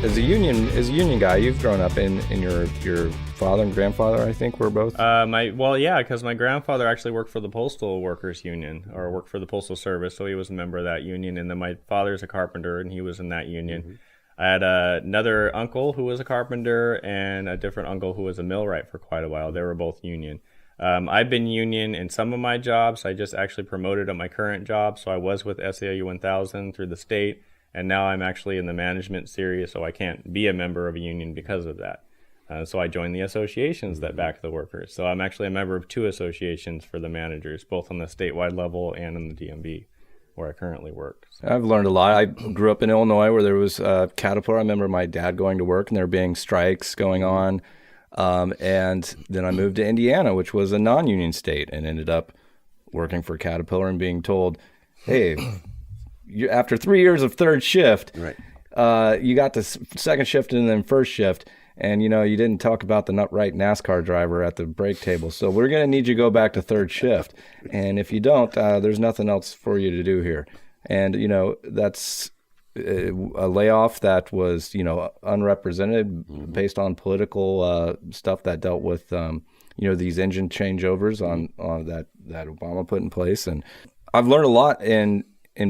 As a union guy, you've grown up in your father and grandfather, I think, were both. Because my grandfather actually worked for the Postal Workers Union, or worked for the Postal Service, so he was a member of that union. And then my father's a carpenter, and he was in that union. Mm-hmm. I had another uncle who was a carpenter, and a different uncle who was a millwright for quite a while. They were both union. I've been union in some of my jobs. I just actually promoted at my current job, so I was with SAU 1000 through the state. And now I'm actually in the management series, so I can't be a member of a union because of that. So I joined the associations that back the workers. So I'm actually a member of 2 associations for the managers, both on the statewide level and in the DMV, where I currently work. So. I've learned a lot. I grew up in Illinois where there was Caterpillar. I remember my dad going to work and there being strikes going on. And then I moved to Indiana, which was a non-union state, and ended up working for Caterpillar and being told, hey, after 3 years of third shift, right. You got the second shift and then first shift, and you didn't talk about the right NASCAR driver at the break table. So we're going to need you to go back to third shift, and if you don't, there's nothing else for you to do here. And that's a layoff that was unrepresented, mm-hmm. based on political stuff that dealt with these engine changeovers on that Obama put in place. And I've learned a lot in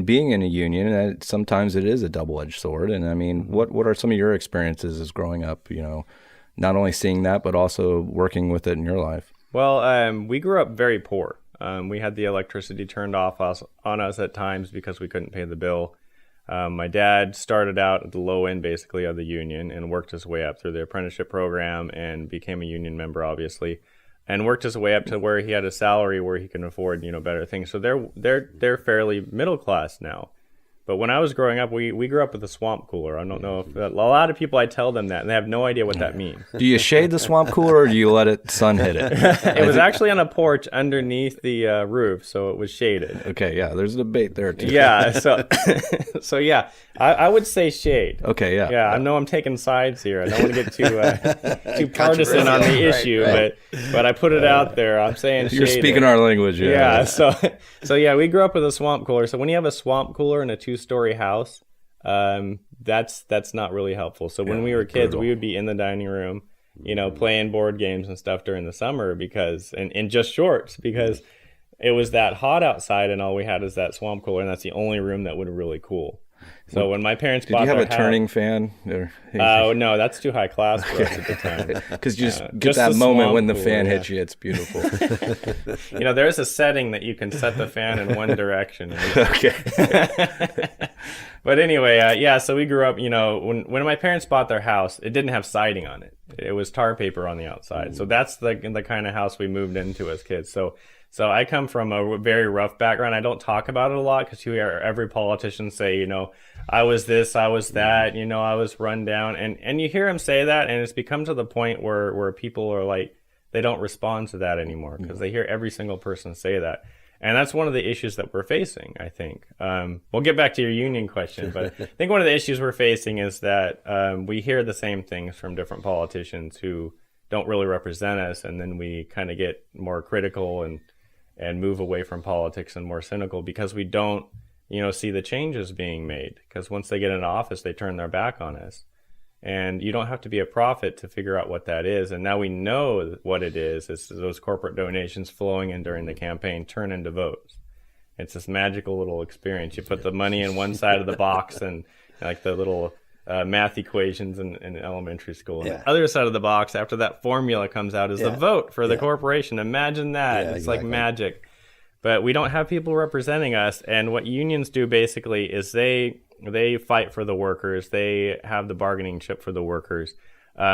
being in a union, and sometimes it is a double-edged sword. And I mean, what are some of your experiences as growing up, not only seeing that, but also working with it in your life? Well, we grew up very poor. We had the electricity turned off on us at times because we couldn't pay the bill. My dad started out at the low end, basically, of the union and worked his way up through the apprenticeship program and became a union member, obviously. And worked his way up to where he had a salary where he can afford, better things. So they're fairly middle class now. But when I was growing up, we grew up with a swamp cooler. I don't know if a lot of people, I tell them that, and they have no idea what that means. Do you shade the swamp cooler, or do you let it sun hit it? It was actually on a porch underneath the roof, so it was shaded. Okay, yeah, there's a debate there too. Yeah, so yeah, I would say shade. Okay, yeah. Yeah, I know I'm taking sides here. I don't want to get too partisan on the issue, right. But I put it out there. I'm saying you're shade. Speaking our language. Yeah. So yeah, we grew up with a swamp cooler. So when you have a swamp cooler in a 2-story house, that's not really helpful. So when we were kids, we would be in the dining room, playing board games and stuff during the summer in just shorts, because it was that hot outside, and all we had is that swamp cooler, and that's the only room that would really cool. So when my parents bought their house... Did you have a turning fan? No, that's too high class for us at the time. Because you just get that moment when the fan hits you, it's beautiful. There's a setting that you can set the fan in one direction. Okay. But anyway, so we grew up, when my parents bought their house, it didn't have siding on it. It was tar paper on the outside. Mm. So that's the kind of house we moved into as kids. So I come from a very rough background. I don't talk about it a lot because you hear every politician say, I was this, I was that, I was run down. And you hear him say that, and it's become to the point where people are like, they don't respond to that anymore because they hear every single person say that. And that's one of the issues that we're facing, I think. We'll get back to your union question, but I think one of the issues we're facing is that we hear the same things from different politicians who don't really represent us, and then we kind of get more critical and move away from politics and more cynical because we don't, see the changes being made. Because once they get into office, they turn their back on us. And you don't have to be a prophet to figure out what that is. And now we know what it is. It's those corporate donations flowing in during the campaign turn into votes. It's this magical little experience. You put the money in one side of the box and like the little math equations in elementary school. And the other side of the box, after that formula comes out, is the vote for the corporation. Imagine that. It's exactly like magic. But we don't have people representing us. And what unions do basically is they fight for the workers. They have the bargaining chip for the workers.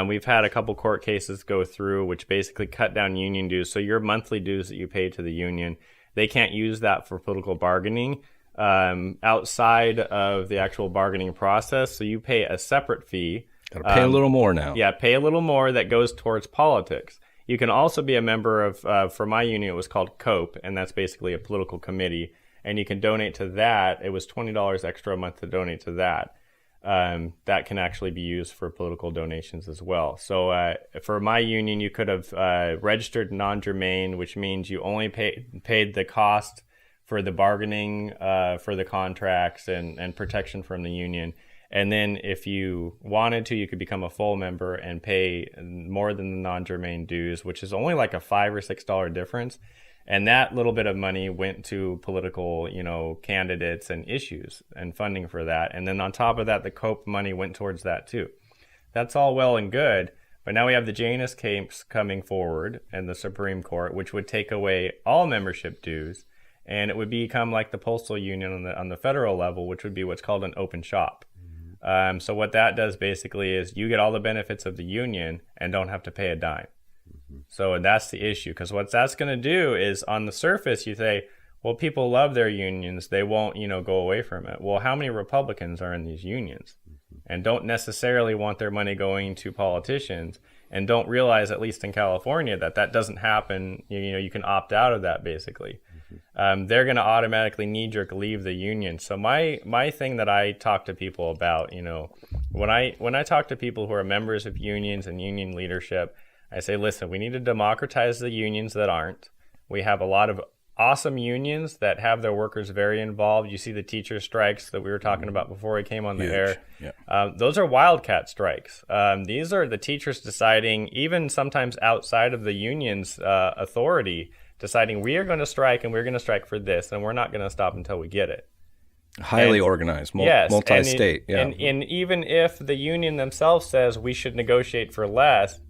We've had a couple court cases go through which basically cut down union dues. So your monthly dues that you pay to the union, they can't use that for political bargaining outside of the actual bargaining process. So you pay a separate fee. Got to pay a little more now. Yeah, pay a little more that goes towards politics. You can also be a member of, for my union, it was called COPE, and that's basically a political committee. And you can donate to that. It was $20 extra a month to donate to that. That can actually be used for political donations as well. So for my union, you could have registered non-germane, which means you only paid the cost for the bargaining, for the contracts and protection from the union. And then if you wanted to, you could become a full member and pay more than the non-germane dues, which is only like a $5 or $6 difference. And that little bit of money went to political, candidates and issues and funding for that. And then on top of that, the COPE money went towards that too. That's all well and good. But now we have the Janus case coming forward in the Supreme Court, which would take away all membership dues. And it would become like the postal union on the federal level, which would be what's called an open shop. So what that does basically is you get all the benefits of the union and don't have to pay a dime. So that's the issue, because what that's going to do is on the surface you say, well, people love their unions. They won't, go away from it. Well, how many Republicans are in these unions and don't necessarily want their money going to politicians and don't realize, at least in California, that doesn't happen. You can opt out of that basically. They're going to automatically knee-jerk leave the union. So my thing that I talk to people about, when I talk to people who are members of unions and union leadership, I say, listen, we need to democratize the unions that aren't. We have a lot of awesome unions that have their workers very involved. You see the teacher strikes that we were talking about before we came on the air. Yeah. Those are wildcat strikes. These are the teachers deciding, even sometimes outside of the union's authority, deciding we are going to strike and we're going to strike for this and we're not going to stop until we get it. Highly organized, multi-state. And even if the union themselves says we should negotiate for less,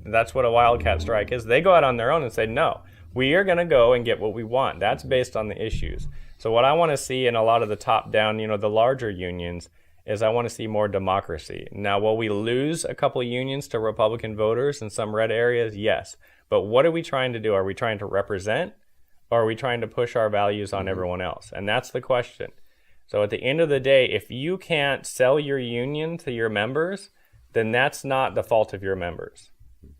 that's what a wildcat strike is. They go out on their own and say, no, we are going to go and get what we want. That's based on the issues. So what I want to see in a lot of the top-down, the larger unions, is I want to see more democracy. Now, will we lose a couple of unions to Republican voters in some red areas? Yes. But what are we trying to do? Are we trying to represent, or are we trying to push our values on everyone else? And that's the question. So at the end of the day, if you can't sell your union to your members, then that's not the fault of your members.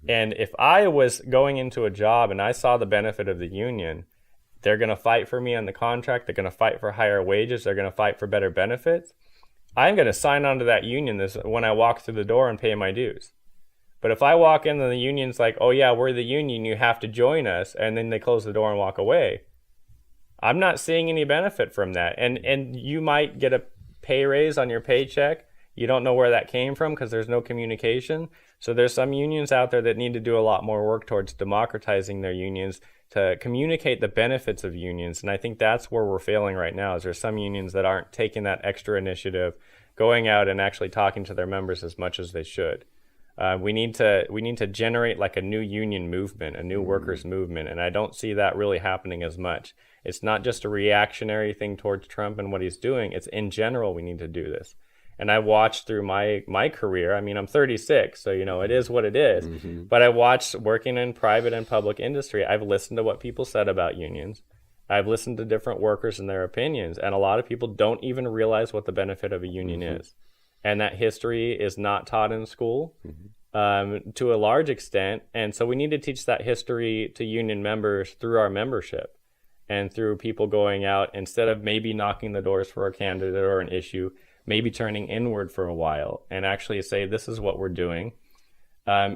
And if I was going into a job and I saw the benefit of the union, they're going to fight for me on the contract. They're going to fight for higher wages. They're going to fight for better benefits. I'm going to sign on to that union when I walk through the door and pay my dues. But if I walk in and the union's like, oh yeah, we're the union, you have to join us, and then they close the door and walk away, I'm not seeing any benefit from that. And you might get a pay raise on your paycheck. You don't know where that came from because there's no communication. So there's some unions out there that need to do a lot more work towards democratizing their unions to communicate the benefits of unions. And I think that's where we're failing right now, is there's some unions that aren't taking that extra initiative, going out and actually talking to their members as much as they should. We need to generate like a new union movement, a new workers movement. And I don't see that really happening as much. It's not just a reactionary thing towards Trump and what he's doing. It's in general, we need to do this. And I watched through my career. I mean, I'm 36, so, it is what it is. Mm-hmm. But I watched working in private and public industry. I've listened to what people said about unions. I've listened to different workers and their opinions. And a lot of people don't even realize what the benefit of a union is. And that history is not taught in school to a large extent. And so we need to teach that history to union members through our membership and through people going out, instead of maybe knocking the doors for a candidate or an issue, maybe turning inward for a while and actually say, this is what we're doing.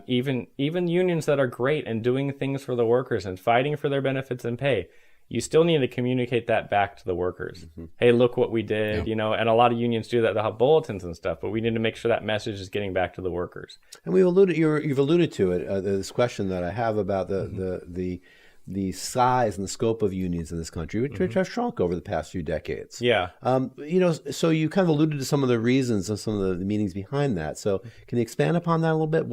Even unions that are great and doing things for the workers and fighting for their benefits and pay, you still need to communicate that back to the workers. Mm-hmm. Hey, look what we did, and a lot of unions do that. They'll have bulletins and stuff, but we need to make sure that message is getting back to the workers. And you've alluded to it, this question that I have about the size and the scope of unions in this country, which have shrunk over the past few decades. Yeah. So you kind of alluded to some of the reasons and some of the meanings behind that. So can you expand upon that a little bit?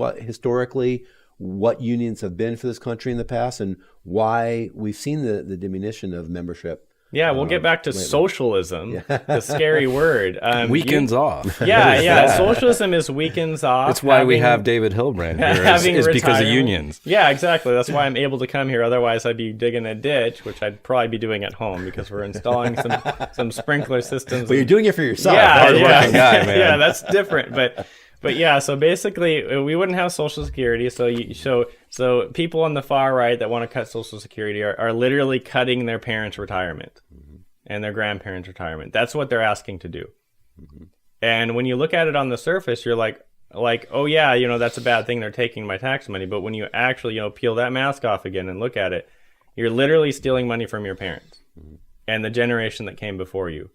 What unions have been for this country in the past and why we've seen the diminution of membership? Yeah, we'll get back to lately. Socialism, the scary word. Weekends off. Yeah. Socialism is weekends off. That's why we have David Hildebrand here, is because of unions. Yeah, exactly. That's why I'm able to come here. Otherwise, I'd be digging a ditch, which I'd probably be doing at home because we're installing some sprinkler systems. But you're doing it for yourself. Hard-working guy, man. Yeah, that's different. But yeah, so basically, we wouldn't have Social Security. So people on the far right that want to cut Social Security are literally cutting their parents' retirement and their grandparents' retirement. That's what they're asking to do. Mm-hmm. And when you look at it on the surface, you're like, oh yeah, that's a bad thing. They're taking my tax money. But when you actually, peel that mask off again and look at it, you're literally stealing money from your parents and the generation that came before you.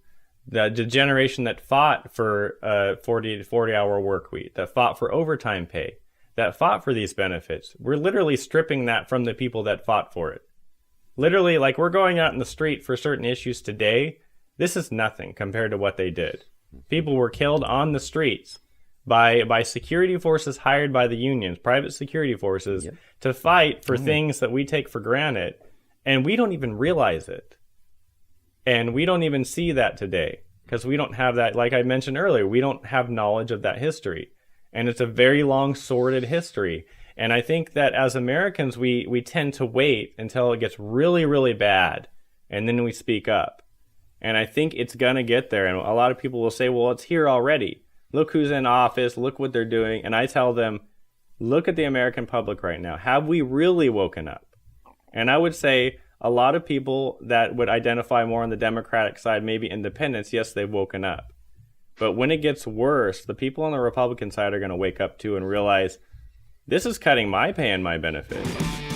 the generation that fought for 40-hour work week, that fought for overtime pay, that fought for these benefits. We're literally stripping that from the people that fought for it. Literally, like, we're going out in the street for certain issues today. This is nothing compared to what they did. People were killed on the streets by security forces hired by the unions, private security forces, to fight for things that we take for granted, and we don't even realize it. And we don't even see that today because we don't have that, like I mentioned earlier, we don't have knowledge of that history. And it's a very long, sordid history. And I think that as Americans, we tend to wait until it gets really, really bad, and then we speak up. And I think it's going to get there. And a lot of people will say, well, it's here already. Look who's in office. Look what they're doing. And I tell them, look at the American public right now. Have we really woken up? And I would say a lot of people that would identify more on the Democratic side, maybe independents, yes, they've woken up. But when it gets worse, the people on the Republican side are going to wake up too and realize, this is cutting my pay and my benefits.